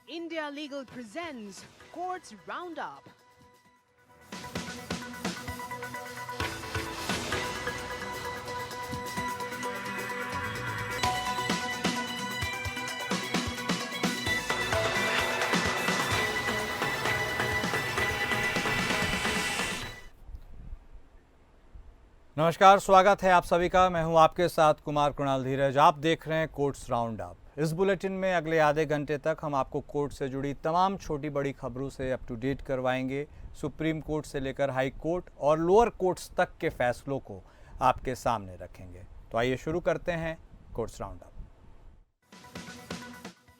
India Legal presents Courts Roundup. नमस्कार, स्वागत है आप सभी का। मैं हूं आपके साथ कुमार कुणाल धीरज। आप देख रहे हैं कोर्ट्स राउंड अप। इस बुलेटिन में अगले आधे घंटे तक हम आपको कोर्ट से जुड़ी तमाम छोटी बड़ी खबरों से अप टू डेट करवाएंगे। सुप्रीम कोर्ट से लेकर हाई कोर्ट और लोअर कोर्ट्स तक के फैसलों को आपके सामने रखेंगे। तो आइए शुरू करते हैं courts round up.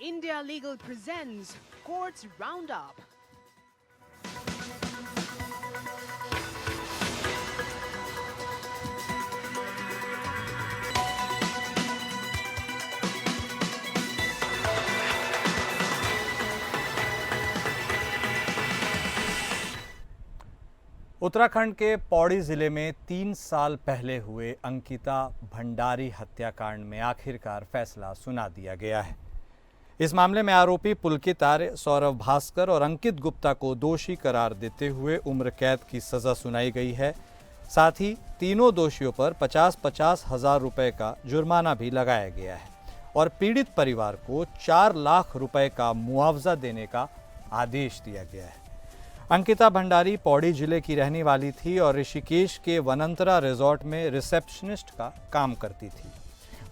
India Legal presents Courts Roundup. Uttarakhand के पौड़ी जिले में 3 साल पहले हुए अंकिता भंडारी हत्याकांड में आखिरकार फैसला सुना दिया गया है। इस मामले में आरोपी पुलकित आर्य, सौरभ भास्कर और अंकित गुप्ता को दोषी करार देते हुए उम्र कैद की सजा सुनाई गई है। साथ ही तीनों दोषियों पर 50-50 हजार रुपए का जुर्माना भी लगाया गया है और पीड़ित परिवार को 4 लाख रुपए का मुआवजा देने का आदेश दिया गया है। अंकिता भंडारी पौड़ी जिले की रहने वाली थी और ऋषिकेश के वनंतरा रिजॉर्ट में रिसेप्शनिस्ट का काम करती थी।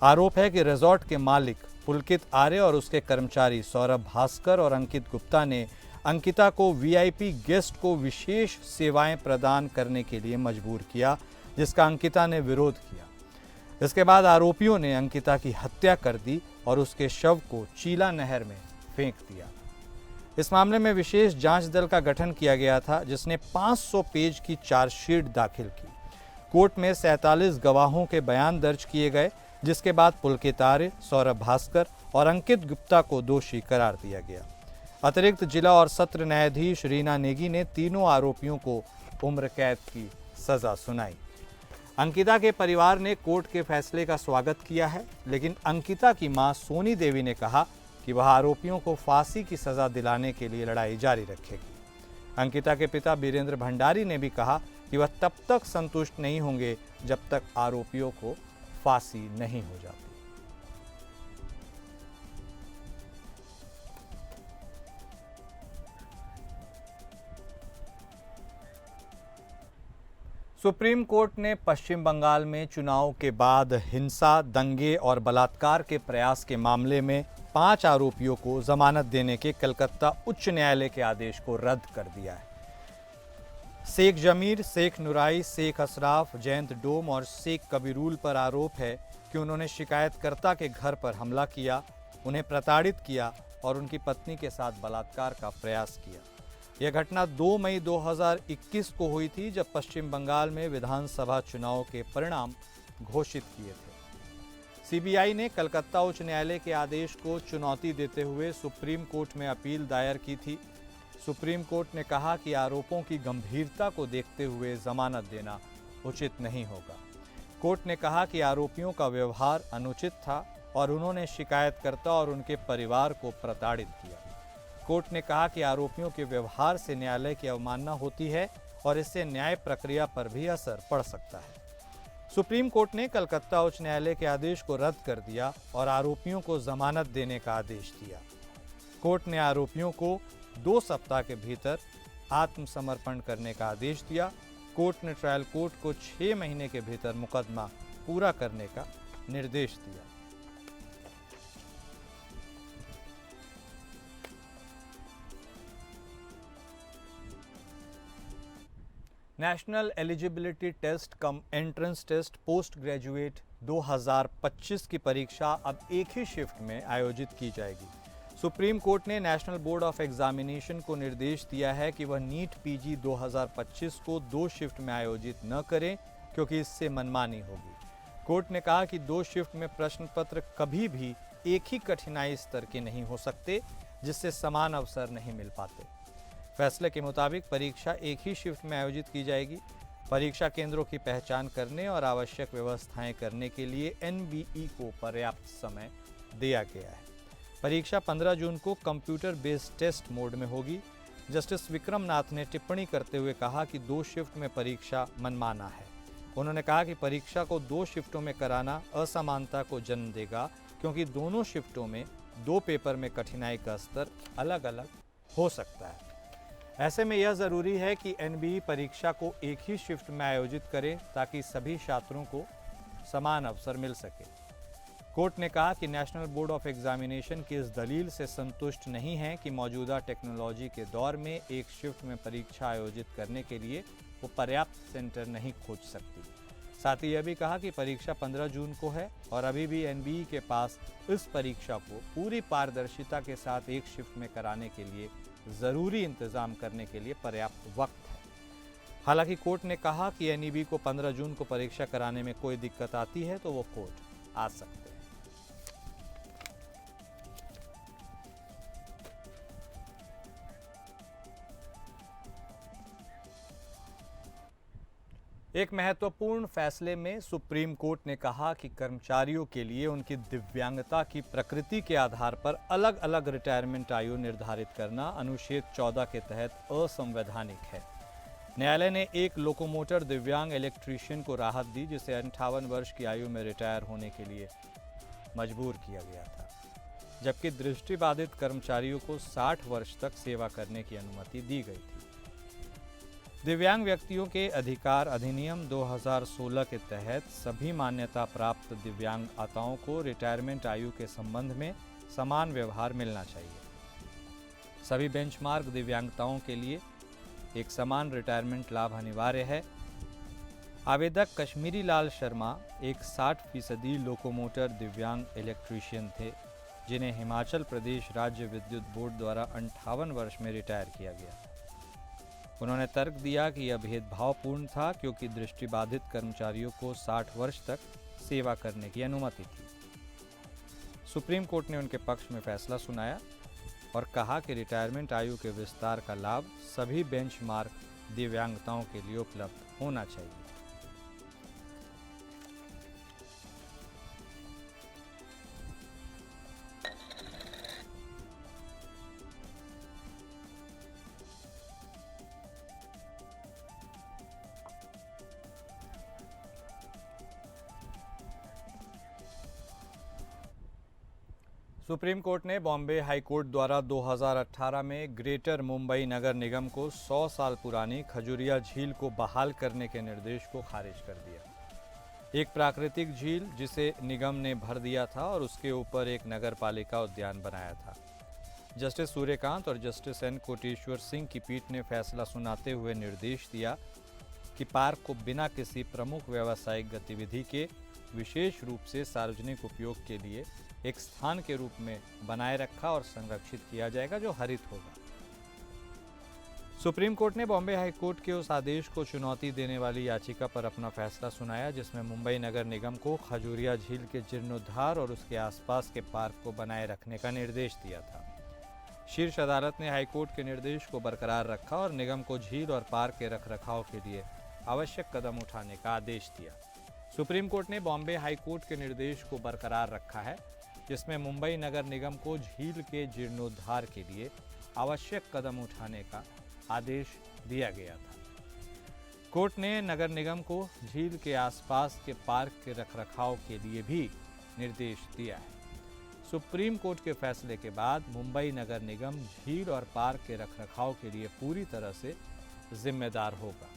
आरोप है कि रिजॉर्ट के मालिक पुलकित आर्य और उसके कर्मचारी सौरभ भास्कर और अंकित गुप्ता ने अंकिता को वीआईपी गेस्ट को विशेष सेवाएं प्रदान करने के लिए मजबूर किया, जिसका अंकिता ने विरोध किया। इसके बाद आरोपियों ने अंकिता की हत्या कर दी और उसके शव को चीला नहर में फेंक दिया। इस मामले में विशेष जांच दल का गठन किया गया था, जिसने 500 पेज की चार्जशीट दाखिल की। कोर्ट में 47 गवाहों के बयान दर्ज किए गए, जिसके बाद पुलकित आर्य, सौरभ भास्कर और अंकित गुप्ता को दोषी करार दिया गया। अतिरिक्त जिला और सत्र न्यायाधीश रीना नेगी ने तीनों आरोपियों को उम्र कैद की सजा सुनाई। अंकिता के परिवार ने कोर्ट के फैसले का स्वागत किया है, लेकिन अंकिता की मां सोनी देवी ने कहा कि वह आरोपियों को फांसी की सजा दिलाने के लिए लड़ाई जारी रखेगी। अंकिता के पिता बीरेंद्र भंडारी ने भी कहा कि वह तब तक संतुष्ट नहीं होंगे जब तक आरोपियों को फांसी नहीं हो जाती। सुप्रीम कोर्ट ने पश्चिम बंगाल में चुनाव के बाद हिंसा, दंगे और बलात्कार के प्रयास के मामले में 5 आरोपियों को जमानत देने के कलकत्ता उच्च न्यायालय के आदेश को रद्द कर दिया है। शेख जमीर, शेख नुराई, शेख अशराफ, जयंत डोम और शेख कबीरुल पर आरोप है कि उन्होंने शिकायतकर्ता के घर पर हमला किया, उन्हें प्रताड़ित किया और उनकी पत्नी के साथ बलात्कार का प्रयास किया। यह घटना 2 मई 2021 को हुई थी, जब पश्चिम बंगाल में विधानसभा चुनाव के परिणाम घोषित किए थे। सीबीआई ने कलकत्ता उच्च न्यायालय के आदेश को चुनौती देते हुए सुप्रीम कोर्ट में अपील दायर की थी। सुप्रीम कोर्ट ने कहा कि आरोपों की गंभीरता को देखते हुए जमानत देना उचित नहीं होगा। कोर्ट ने कहा कि आरोपियों का व्यवहार अनुचित था और उन्होंने शिकायतकर्ता और उनके परिवार को प्रताड़ित किया। कोर्ट ने कहा कि आरोपियों के व्यवहार से न्यायालय की अवमानना होती है और इससे न्याय प्रक्रिया पर भी असर पड़ सकता है। सुप्रीम कोर्ट ने कलकत्ता उच्च न्यायालय के आदेश को रद्द कर दिया और आरोपियों को जमानत देने का आदेश दिया। कोर्ट ने आरोपियों को 2 सप्ताह के भीतर आत्मसमर्पण करने का आदेश दिया। कोर्ट ने ट्रायल कोर्ट को 6 महीने के भीतर मुकदमा पूरा करने का निर्देश दिया। National eligibility test cum entrance test post graduate 2025 की परीक्षा अब एक ही शिफ्ट में आयोजित की जाएगी। सुप्रीम कोर्ट ने नेशनल बोर्ड ऑफ एग्जामिनेशन को निर्देश दिया है कि वह नीट पीजी 2025 को 2 शिफ्ट में आयोजित न करें, क्योंकि इससे मनमानी होगी। कोर्ट ने कहा कि 2 शिफ्ट में प्रश्न पत्र कभी भी एक ही कठिनाई स्तर के नहीं हो सकते, जिससे समान अवसर नहीं मिल पाते। फैसले के मुताबिक परीक्षा एक ही शिफ्ट में आयोजित की जाएगी। परीक्षा केंद्रों की पहचान करने और आवश्यक व्यवस्थाएं करने के लिए एनबीई को पर्याप्त समय दिया गया है। परीक्षा 15 जून को कंप्यूटर बेस्ड टेस्ट मोड में होगी। जस्टिस विक्रम नाथ ने टिप्पणी करते हुए कहा कि 2 शिफ्ट में परीक्षा मनमाना है। उन्होंने कहा कि परीक्षा को 2 शिफ्टों में कराना असमानता को जन्म देगा, क्योंकि दोनों शिफ्टों में 2 पेपर में कठिनाई का स्तर अलग अलग हो सकता है। ऐसे में यह जरूरी है कि एनबीई परीक्षा को एक ही शिफ्ट में आयोजित करे ताकि सभी छात्रों को समान अवसर मिल सके। कोर्ट ने कहा कि नेशनल बोर्ड ऑफ एग्जामिनेशन की इस दलील से संतुष्ट नहीं है कि मौजूदा टेक्नोलॉजी के दौर में एक शिफ्ट में परीक्षा आयोजित करने के लिए वो पर्याप्त सेंटर नहीं खोज सकती। साथ ही यह भी कहा कि परीक्षा 15 जून को है और अभी भी एनबीई के पास इस परीक्षा को पूरी पारदर्शिता के साथ एक शिफ्ट में कराने के लिए जरूरी इंतजाम करने के लिए पर्याप्त वक्त है। हालांकि कोर्ट ने कहा कि एनईबी को 15 जून को परीक्षा कराने में कोई दिक्कत आती है तो वो कोर्ट आ सकते हैं। एक महत्वपूर्ण फैसले में सुप्रीम कोर्ट ने कहा कि कर्मचारियों के लिए उनकी दिव्यांगता की प्रकृति के आधार पर अलग अलग रिटायरमेंट आयु निर्धारित करना अनुच्छेद 14 के तहत असंवैधानिक है। न्यायालय ने एक लोकोमोटर दिव्यांग इलेक्ट्रीशियन को राहत दी, जिसे 58 वर्ष की आयु में रिटायर होने के लिए मजबूर किया गया था, जबकि दृष्टिबाधित कर्मचारियों को 60 वर्ष तक सेवा करने की अनुमति दी गई थी। दिव्यांग व्यक्तियों के अधिकार अधिनियम 2016 के तहत सभी मान्यता प्राप्त दिव्यांगताओं को रिटायरमेंट आयु के संबंध में समान व्यवहार मिलना चाहिए। सभी बेंचमार्क दिव्यांगताओं के लिए एक समान रिटायरमेंट लाभ अनिवार्य है। आवेदक कश्मीरी लाल शर्मा एक 60% लोकोमोटर दिव्यांग इलेक्ट्रीशियन थे, जिन्हें हिमाचल प्रदेश राज्य विद्युत बोर्ड द्वारा 58 वर्ष में रिटायर किया गया। उन्होंने तर्क दिया कि यह भेदभावपूर्ण था, क्योंकि दृष्टिबाधित कर्मचारियों को 60 वर्ष तक सेवा करने की अनुमति थी। सुप्रीम कोर्ट ने उनके पक्ष में फैसला सुनाया और कहा कि रिटायरमेंट आयु के विस्तार का लाभ सभी बेंचमार्क दिव्यांगताओं के लिए उपलब्ध होना चाहिए। सुप्रीम कोर्ट ने बॉम्बे हाई कोर्ट द्वारा 2018 में ग्रेटर मुंबई नगर निगम को 100 साल पुरानी खजुरिया झील को बहाल करने के निर्देश को खारिज कर दिया। एक प्राकृतिक झील जिसे निगम ने भर दिया था और उसके ऊपर एक नगरपालिका उद्यान बनाया था। जस्टिस सूर्यकांत और जस्टिस एन कोटेश्वर सिंह की पीठ ने फैसला सुनाते हुए निर्देश दिया कि पार्क को बिना किसी प्रमुख व्यावसायिक गतिविधि के विशेष रूप से सार्वजनिक उपयोग के लिए एक स्थान के रूप में बनाए रखा और संरक्षित किया जाएगा, जो हरित होगा। सुप्रीम कोर्ट ने बॉम्बे हाई कोर्ट के उस आदेश को चुनौती देने वाली याचिका पर अपना फैसला सुनाया, जिसमें मुंबई नगर निगम को खजुरिया झील के जीर्णोद्धार और उसके आसपास के पार्क को बनाए रखने का निर्देश दिया था। शीर्ष अदालत ने हाई कोर्ट के निर्देश को बरकरार रखा और निगम को झील और पार्क के रखरखाव के लिए आवश्यक कदम उठाने का आदेश दिया। सुप्रीम कोर्ट ने बॉम्बे हाई कोर्ट के निर्देश को बरकरार रखा है, जिसमें मुंबई नगर निगम को झील के जीर्णोद्धार के लिए आवश्यक कदम उठाने का आदेश दिया गया था। कोर्ट ने नगर निगम को झील के आसपास के पार्क के रखरखाव के लिए भी निर्देश दिया है। सुप्रीम कोर्ट के फैसले के बाद मुंबई नगर निगम झील और पार्क के रखरखाव के लिए पूरी तरह से जिम्मेदार होगा।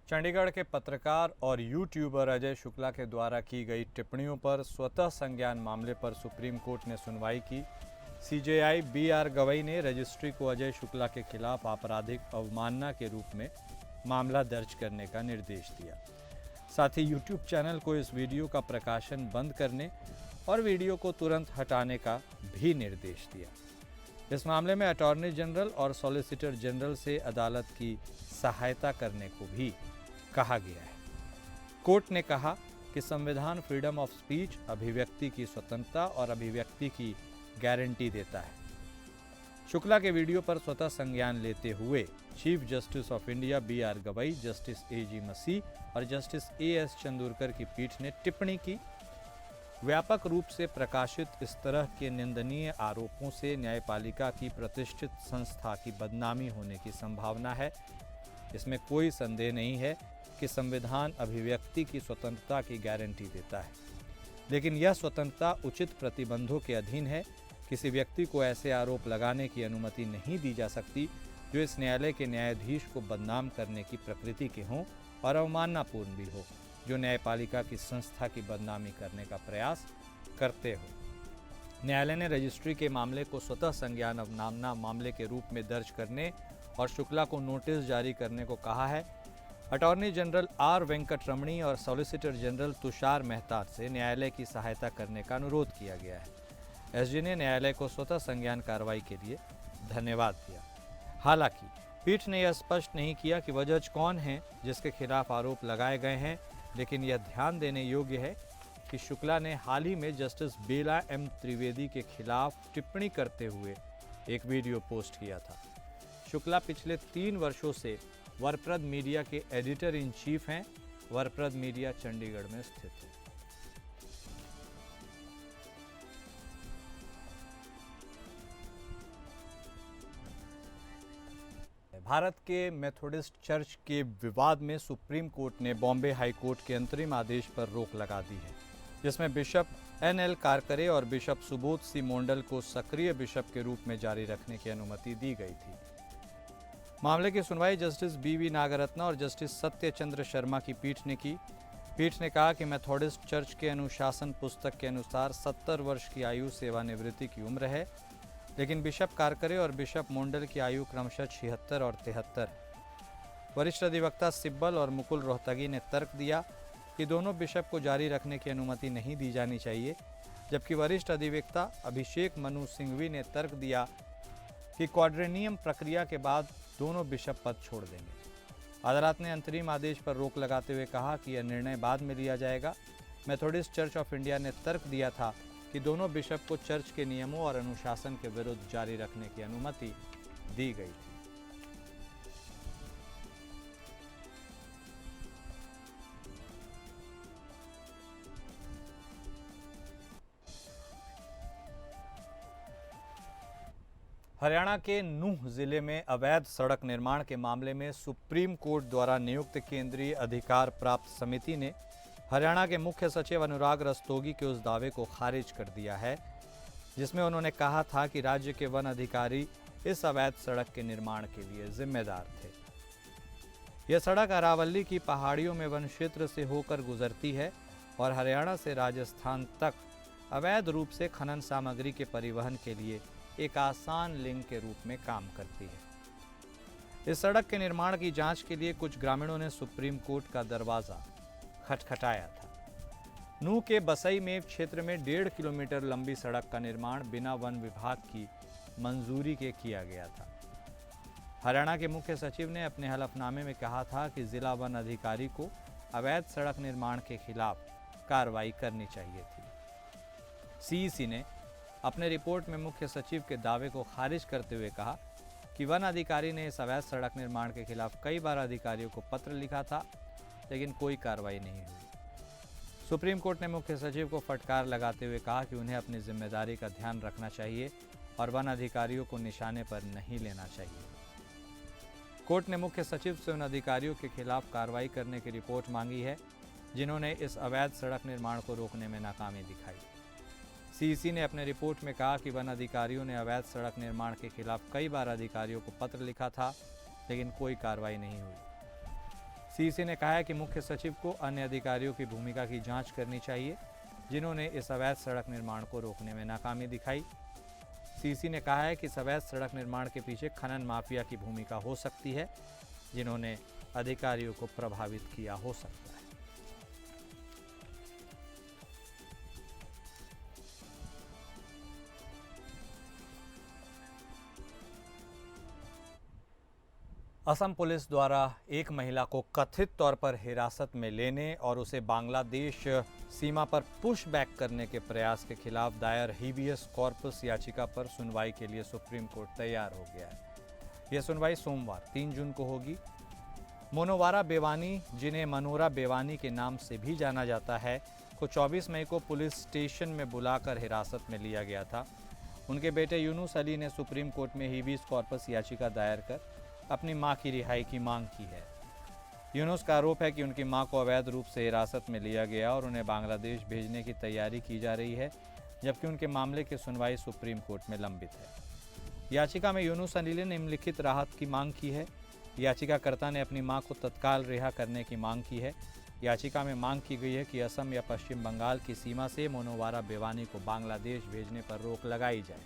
चंडीगढ़ के पत्रकार और यूट्यूबर अजय शुक्ला के द्वारा की गई टिप्पणियों पर स्वतः संज्ञान मामले पर सुप्रीम कोर्ट ने सुनवाई की। सीजेआई बीआर गवई ने रजिस्ट्री को अजय शुक्ला के खिलाफ आपराधिक अवमानना के रूप में मामला दर्ज करने का निर्देश दिया। साथ ही यूट्यूब चैनल को इस वीडियो का प्रकाशन बंद करने और वीडियो को तुरंत हटाने का भी निर्देश दिया। इस मामले में अटॉर्नी जनरल और सॉलिसिटर जनरल से अदालत की सहायता करने को भी कहा गया है। कोर्ट ने कहा कि संविधान फ्रीडम ऑफ स्पीच, अभिव्यक्ति की स्वतंत्रता और अभिव्यक्ति की गारंटी देता है। शुक्ला के वीडियो पर स्वतः संज्ञान लेते हुए chief justice of India B.R. Gavai, justice A.G. मसीह और जस्टिस A.S. चंदूरकर की पीठ ने टिप्पणी की, व्यापक रूप से प्रकाशित इस तरह के निंदनीय आरोपों से न्यायपालिका की प्रतिष्ठित संस्था की बदनामी होने की संभावना है। इसमें कोई संदेह नहीं है कि संविधान अभिव्यक्ति की स्वतंत्रता की गारंटी देता है, लेकिन यह स्वतंत्रता उचित प्रतिबंधों के अधीन है। किसी व्यक्ति को ऐसे आरोप लगाने की अनुमति नहीं दी जा सकती जो इस न्यायालय के न्यायाधीश को बदनाम करने की प्रकृति के हों और अवमाननापूर्ण भी हो, जो न्यायपालिका की संस्था की बदनामी करने का प्रयास करते हो। न्यायालय ने रजिस्ट्री के मामले को स्वतः संज्ञान अवमानना मामले के रूप में दर्ज करने और शुक्ला को नोटिस जारी करने को कहा है। Attorney general R. वेंकटरमणी और सॉलिसिटर जनरल तुषार मेहता से न्यायालय की सहायता करने का अनुरोध किया गया है। एसजी ने न्यायालय को स्वतः संज्ञान कार्रवाई के लिए धन्यवाद दिया। हालांकि पीठ ने यह स्पष्ट नहीं किया कि वह जज कौन है जिसके खिलाफ आरोप लगाए गए हैं, लेकिन यह ध्यान देने योग्य है कि शुक्ला ने हाल ही में जस्टिस बेला M. त्रिवेदी के खिलाफ टिप्पणी करते हुए एक वीडियो पोस्ट किया था। शुक्ला पिछले 3 वर्षों से वरप्रद मीडिया के एडिटर इन चीफ हैं। वरप्रद मीडिया चंडीगढ़ में स्थित है। भारत के मेथोडिस्ट चर्च के विवाद में सुप्रीम कोर्ट ने बॉम्बे हाई कोर्ट के अंतरिम आदेश पर रोक लगा दी है, जिसमें बिशप N.L. कारकरे और बिशप सुबोध सी मोंडल को सक्रिय बिशप के रूप में जारी रखने की अनुमति दी गई थी। मामले की सुनवाई जस्टिस B.V. नागरत्ना और जस्टिस सत्यचंद्र शर्मा की पीठ ने की। पीठ ने कहा कि मेथोडिस्ट चर्च के अनुशासन पुस्तक के अनुसार 70 वर्ष की आयु सेवानिवृत्ति की उम्र है, लेकिन बिशप कारकरे और बिशप मोंडल की आयु क्रमशः 76 और 73 है। वरिष्ठ अधिवक्ता सिब्बल और मुकुल रोहतगी ने तर्क दिया कि दोनों बिशप को जारी रखने की अनुमति नहीं दी जानी चाहिए, जबकि वरिष्ठ अधिवक्ता अभिषेक मनु सिंघवी ने तर्क दिया कि क्वाड्रेनियम प्रक्रिया के बाद दोनों बिशप पद छोड़ देंगे। अदालत ने अंतरिम आदेश पर रोक लगाते हुए कहा कि यह निर्णय बाद में लिया जाएगा। मेथोडिस्ट चर्च ऑफ इंडिया ने तर्क दिया था कि दोनों बिशप को चर्च के नियमों और अनुशासन के विरुद्ध जारी रखने की अनुमति दी गई थी। हरियाणा के नूंह जिले में अवैध सड़क निर्माण के मामले में सुप्रीम कोर्ट द्वारा नियुक्त केंद्रीय अधिकार प्राप्त समिति ने हरियाणा के मुख्य सचिव अनुराग रस्तोगी के उस दावे को खारिज कर दिया है, जिसमें उन्होंने कहा था कि राज्य के वन अधिकारी इस अवैध सड़क के निर्माण के लिए जिम्मेदार थे। यह सड़क अरावली की पहाड़ियों में वन क्षेत्र से होकर गुजरती है और हरियाणा से राजस्थान तक अवैध रूप से खनन सामग्री के परिवहन के लिए एक आसान लिंक के रूप में काम करती है। इस सड़क के निर्माण की जांच के लिए कुछ ग्रामीणों ने सुप्रीम कोर्ट का दरवाजा खटखटाया था। नूंह के बसई में क्षेत्र में 1.5 किलोमीटर लंबी सड़क का निर्माण बिना वन विभाग की मंजूरी के किया गया था। हरियाणा के मुख्य सचिव ने अपने हलफनामे में कहा था कि जिला वन अधिकारी को अवैध सड़क निर्माण के खिलाफ कार्रवाई करनी चाहिए थी। सीईसी ने अपने रिपोर्ट में मुख्य सचिव के दावे को खारिज करते हुए कहा कि वन अधिकारी ने इस अवैध सड़क निर्माण के खिलाफ कई बार अधिकारियों को पत्र लिखा था, लेकिन कोई कार्रवाई नहीं हुई। सुप्रीम कोर्ट ने मुख्य सचिव को फटकार लगाते हुए कहा कि उन्हें अपनी जिम्मेदारी का ध्यान रखना चाहिए और वन अधिकारियों को निशाने पर नहीं लेना चाहिए। कोर्ट ने मुख्य सचिव से उन अधिकारियों के खिलाफ कार्रवाई करने की रिपोर्ट मांगी है जिन्होंने इस अवैध सड़क निर्माण को रोकने में नाकामी दिखाई। सीईसी ने अपने रिपोर्ट में कहा कि वन अधिकारियों ने अवैध सड़क निर्माण के खिलाफ कई बार अधिकारियों को पत्र लिखा था, लेकिन कोई कार्रवाई नहीं हुई। सीईसी ने कहा है कि मुख्य सचिव को अन्य अधिकारियों की भूमिका की जांच करनी चाहिए जिन्होंने इस अवैध सड़क निर्माण को रोकने में नाकामी दिखाई। सीईसी ने कहा है कि इस अवैध सड़क निर्माण के पीछे खनन माफिया की भूमिका हो सकती है, जिन्होंने अधिकारियों को प्रभावित किया हो सकता है। असम पुलिस द्वारा एक महिला को कथित तौर पर हिरासत में लेने और उसे बांग्लादेश सीमा पर पुश बैक करने के प्रयास के खिलाफ दायर हीबियस कॉर्पस याचिका पर सुनवाई के लिए सुप्रीम कोर्ट तैयार हो गया है। यह सुनवाई सोमवार 3 जून को होगी। मोनोवारा बेवानी, जिन्हें मनोरा बेवानी के नाम से भी जाना जाता है, को 24 मई को पुलिस स्टेशन में बुलाकर हिरासत में लिया गया था। उनके बेटे यूनुस अली ने सुप्रीम कोर्ट में हीबियस कॉर्पस याचिका दायर कर अपनी मां की रिहाई की मांग की है। यूनुस का आरोप है कि उनकी मां को अवैध रूप से हिरासत में लिया गया और उन्हें बांग्लादेश भेजने की तैयारी की जा रही है, जबकि उनके मामले की सुनवाई सुप्रीम कोर्ट में लंबित है। याचिका में यूनुस अली ने निम्नलिखित राहत की मांग की है। याचिकाकर्ता ने अपनी मां को तत्काल रिहा करने की मांग की है। याचिका में मांग की गई है कि असम या पश्चिम बंगाल की सीमा से मोनोवारा बेवानी को बांग्लादेश भेजने पर रोक लगाई जाए।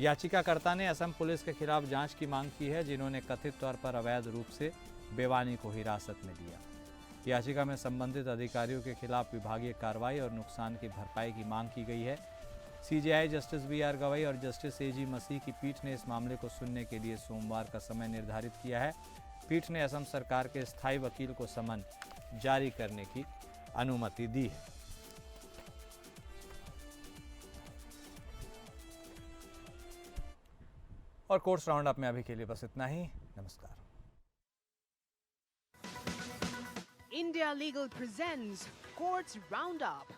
याचिकाकर्ता ने असम पुलिस के खिलाफ जांच की मांग की है, जिन्होंने कथित तौर पर अवैध रूप से बेवानी को हिरासत में लिया। याचिका में संबंधित अधिकारियों के खिलाफ विभागीय कार्रवाई और नुकसान की भरपाई की मांग की गई है। सीजेआई जस्टिस बीआर गवई और जस्टिस एजी मसीह की पीठ ने इस मामले को सुनने के लिए सोमवार का समय निर्धारित किया है। पीठ ने असम सरकार के स्थायी वकील को समन जारी करने की अनुमति दी है। और कोर्ट्स राउंड अप में अभी के लिए बस इतना ही। नमस्कार। India Legal presents Courts Roundup.